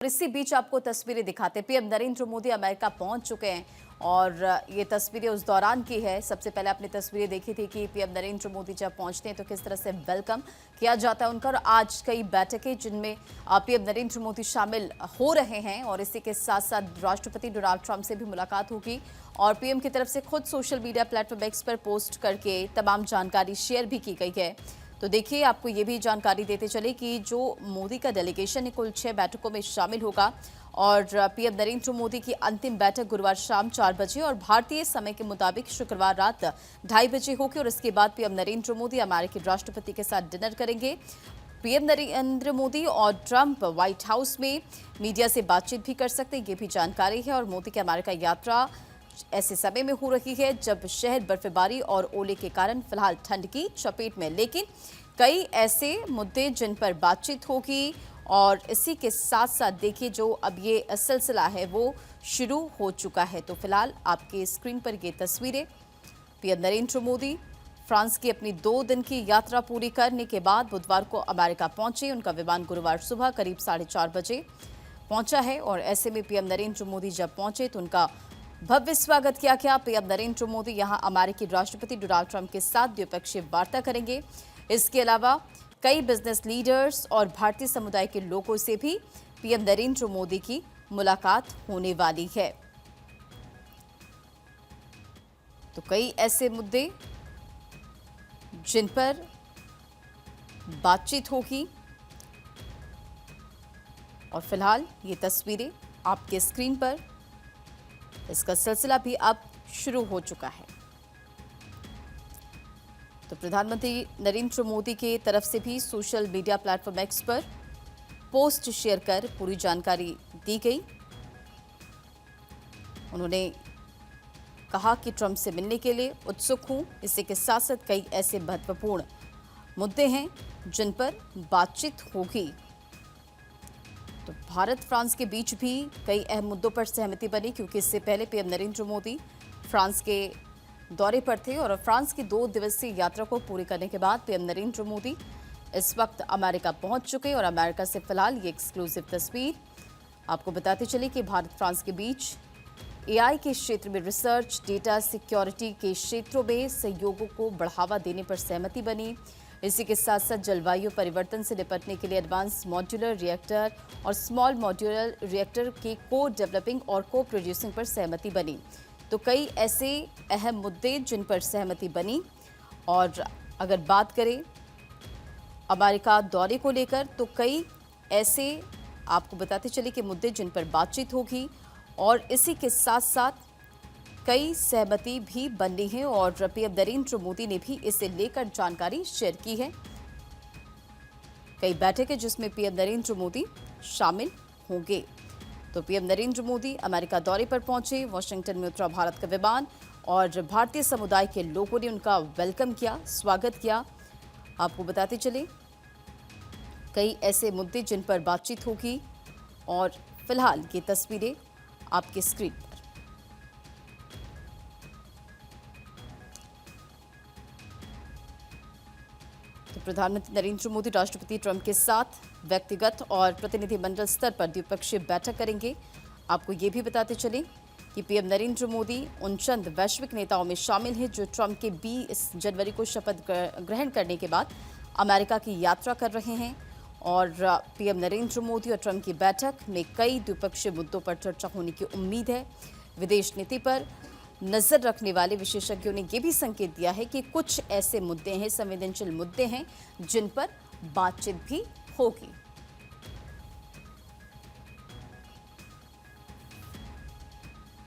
इसी बीच आपको तस्वीरें दिखाते हैं। पीएम नरेंद्र मोदी अमेरिका पहुंच चुके हैं और ये तस्वीरें उस दौरान की है। सबसे पहले आपने तस्वीरें देखी थी कि पीएम नरेंद्र मोदी जब पहुंचते हैं तो किस तरह से वेलकम किया जाता है उनका। और आज कई बैठकें जिनमें पीएम नरेंद्र मोदी शामिल हो रहे हैं और इसी के साथ साथ राष्ट्रपति डोनाल्ड ट्रंप से भी मुलाकात होगी और पीएम की तरफ से खुद सोशल मीडिया प्लेटफॉर्म एक्स पर पोस्ट करके तमाम जानकारी शेयर भी की गई है। तो देखिए, आपको ये भी जानकारी देते चले कि जो मोदी का डेलीगेशन है कुल 6 बैठकों में शामिल होगा और पीएम नरेंद्र मोदी की अंतिम बैठक गुरुवार शाम 4 बजे और भारतीय समय के मुताबिक शुक्रवार रात 2:30 बजे होगी और इसके बाद पीएम नरेंद्र मोदी अमेरिकी राष्ट्रपति के साथ डिनर करेंगे। पीएम नरेंद्र मोदी और ट्रंप व्हाइट हाउस में मीडिया से बातचीत भी कर सकते हैं, ये भी जानकारी है। और मोदी की अमेरिका यात्रा ऐसे समय में हो रही है जब शहर बर्फबारी और ओले के कारण फिलहाल ठंड की चपेट में, लेकिन कई ऐसे मुद्दे जिन पर बातचीत होगी और इसी के साथ साथ देखिए जो अब ये सिलसिला है वो शुरू हो चुका है। तो फिलहाल आपके स्क्रीन पर ये तस्वीरें पीएम नरेंद्र मोदी फ्रांस की अपनी 2 दिन की यात्रा पूरी करने के बाद बुधवार को अमेरिका पहुंचे। उनका विमान गुरुवार सुबह करीब 4:30 बजे पहुंचा है और ऐसे में पीएम नरेंद्र मोदी जब पहुंचे तो उनका भव्य स्वागत किया गया। पीएम नरेंद्र मोदी यहां अमेरिकी राष्ट्रपति डोनाल्ड ट्रंप के साथ द्विपक्षीय वार्ता करेंगे। इसके अलावा कई बिजनेस लीडर्स और भारतीय समुदाय के लोगों से भी पीएम नरेंद्र मोदी की मुलाकात होने वाली है। तो कई ऐसे मुद्दे जिन पर बातचीत होगी और फिलहाल ये तस्वीरें आपके स्क्रीन पर, इसका सिलसिला भी अब शुरू हो चुका है। तो प्रधानमंत्री नरेंद्र मोदी के तरफ से भी सोशल मीडिया प्लेटफॉर्म एक्स पर पोस्ट शेयर कर पूरी जानकारी दी गई। उन्होंने कहा कि ट्रंप से मिलने के लिए उत्सुक हूं। इसी के साथ साथ कई ऐसे महत्वपूर्ण मुद्दे हैं जिन पर बातचीत होगी। तो भारत फ्रांस के बीच भी कई अहम मुद्दों पर सहमति बनी, क्योंकि इससे पहले पीएम नरेंद्र मोदी फ्रांस के दौरे पर थे और फ्रांस की 2 दिवसीय यात्रा को पूरी करने के बाद पीएम नरेंद्र मोदी इस वक्त अमेरिका पहुंच चुके और अमेरिका से फिलहाल ये एक्सक्लूसिव तस्वीर आपको बताते चले कि भारत फ्रांस के बीच एआई के क्षेत्र में रिसर्च, डेटा सिक्योरिटी के क्षेत्रों में सहयोगों को बढ़ावा देने पर सहमति बनी। इसी के साथ साथ जलवायु परिवर्तन से निपटने के लिए एडवांस मॉड्यूलर रिएक्टर और स्मॉल मॉड्यूलर रिएक्टर के को डेवलपिंग और को प्रोड्यूसिंग पर सहमति बनी। तो कई ऐसे अहम मुद्दे जिन पर सहमति बनी। और अगर बात करें अमेरिका दौरे को लेकर तो कई ऐसे आपको बताते चले कि मुद्दे जिन पर बातचीत होगी और इसी के साथ साथ कई सहमति भी बननी है और पीएम नरेंद्र मोदी ने भी इसे लेकर जानकारी शेयर की है। कई बैठकें जिसमें पीएम नरेंद्र मोदी शामिल होंगे। तो पीएम नरेंद्र मोदी अमेरिका दौरे पर पहुंचे, वॉशिंगटन में उतरा भारत का विमान और भारतीय समुदाय के लोगों ने उनका वेलकम किया, स्वागत किया। आपको बताते चले कई ऐसे मुद्दे जिन पर बातचीत होगी और फिलहाल ये तस्वीरें आपके स्क्रीन पर। तो प्रधानमंत्री नरेंद्र मोदी राष्ट्रपति ट्रंप के साथ व्यक्तिगत और प्रतिनिधिमंडल स्तर पर द्विपक्षीय बैठक करेंगे। आपको ये भी बताते चलें कि पीएम नरेंद्र मोदी उन चंद वैश्विक नेताओं में शामिल हैं जो ट्रंप के 20 जनवरी को शपथ ग्रहण करने के बाद अमेरिका की यात्रा कर रहे हैं। और पीएम नरेंद्र मोदी और ट्रंप की बैठक में कई द्विपक्षीय मुद्दों पर चर्चा होने की उम्मीद है। विदेश नीति पर नजर रखने वाले विशेषज्ञों ने यह भी संकेत दिया है कि कुछ ऐसे मुद्दे हैं, संवेदनशील मुद्दे हैं जिन पर बातचीत भी होगी।